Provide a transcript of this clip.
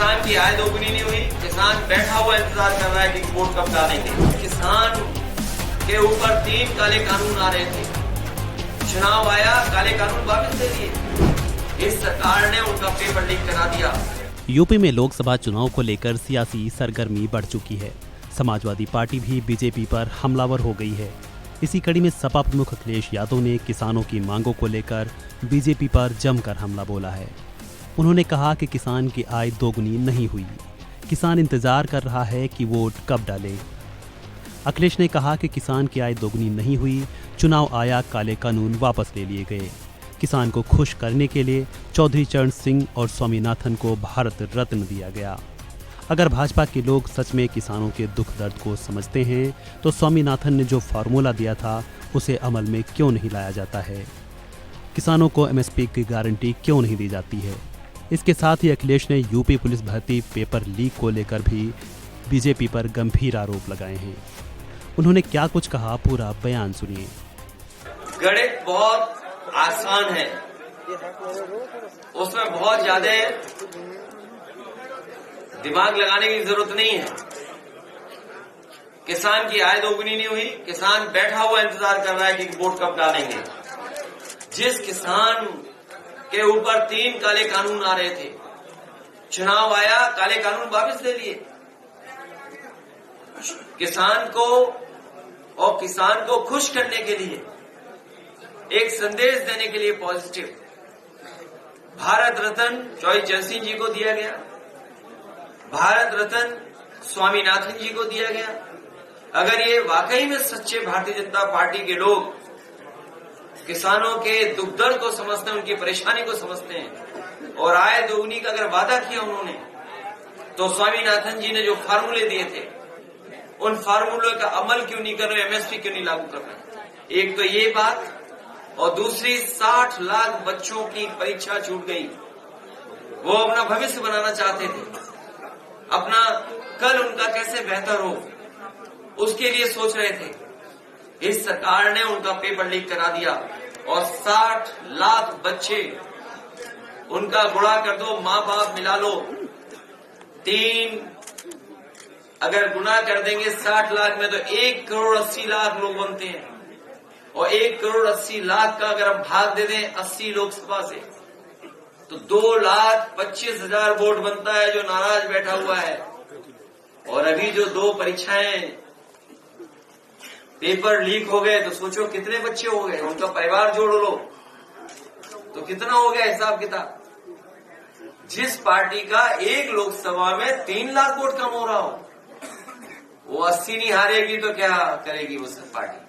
किसान की आय दोगुनी नहीं हुई। किसान बैठा हुआ इंतजार कर रहा है कि वोट कब डालेंगे। किसान के ऊपर 3 काले कानून आ रहे थे, चुनाव आया, काले कानून वापस ले लिए। इस सरकार ने उनका पेपर लीक करा दिया। यूपी में लोकसभा चुनाव को लेकर सियासी सरगर्मी बढ़ चुकी है। समाजवादी पार्टी भी बीजेपी पर हमलावर हो गई है। इसी कड़ी में सपा प्रमुख अखिलेश यादव ने किसानों की मांगों को लेकर बीजेपी पर जमकर हमला बोला है। उन्होंने कहा कि किसान की आय दोगुनी नहीं हुई, किसान इंतजार कर रहा है कि वोट कब डाले। अखिलेश ने कहा कि किसान की आय दोगुनी नहीं हुई, चुनाव आया, काले कानून वापस ले लिए गए। किसान को खुश करने के लिए चौधरी चरण सिंह और स्वामीनाथन को भारत रत्न दिया गया। अगर भाजपा के लोग सच में किसानों के दुख दर्द को समझते हैं तो स्वामीनाथन ने जो फार्मूला दिया था उसे अमल में क्यों नहीं लाया जाता है? किसानों को एमएसपी की गारंटी क्यों नहीं दी जाती है? इसके साथ ही अखिलेश ने यूपी पुलिस भर्ती पेपर लीक को लेकर भी बीजेपी पर गंभीर आरोप लगाए हैं। उन्होंने क्या कुछ कहा, पूरा बयान सुनिए। गणित बहुत आसान है, उसमें बहुत ज्यादा दिमाग लगाने की जरूरत नहीं है। किसान की आय दोगुनी नहीं हुई, किसान बैठा हुआ इंतजार कर रहा है कि वोट कब डालेंगे। जिस किसान के ऊपर 3 काले कानून आ रहे थे, चुनाव आया, काले कानून वापस ले लिए। किसान को खुश करने के लिए, एक संदेश देने के लिए पॉजिटिव भारत रत्न चौधरी चरण सिंह जी को दिया गया, भारत रत्न स्वामीनाथन जी को दिया गया। अगर ये वाकई में सच्चे भारतीय जनता पार्टी के लोग किसानों के दुख दर्द को समझते हैं, उनकी परेशानी को समझते हैं और आय दोगुनी का अगर वादा किया उन्होंने, तो स्वामीनाथन जी ने जो फार्मूले दिए थे उन फार्मूलों का अमल क्यों नहीं कर रहे, एमएसपी क्यों नहीं लागू कर रहे? एक तो ये बात, और दूसरी 60 लाख बच्चों की परीक्षा छूट गई। वो अपना भविष्य बनाना चाहते थे, अपना कल उनका कैसे बेहतर हो उसके लिए सोच रहे थे। इस सरकार ने उनका पेपर लीक करा दिया और 60 लाख बच्चे, उनका गुणा कर दो, माँ बाप मिला लो, 3 अगर गुना कर देंगे 60 लाख में तो 1 करोड़ 80 लाख लोग बनते हैं। और 1 करोड़ 80 लाख का अगर हम भाग दे दें 80 लोकसभा से तो 2,25,000 वोट बनता है जो नाराज बैठा हुआ है। और अभी जो 2 परीक्षाएं पेपर लीक हो गए तो सोचो कितने बच्चे हो गए, उनका परिवार जोड़ लो तो कितना हो गया हिसाब किताब। जिस पार्टी का एक लोकसभा में 3 लाख वोट कम हो रहा हो, वो 80 नहीं हारेगी तो क्या करेगी वो सब पार्टी।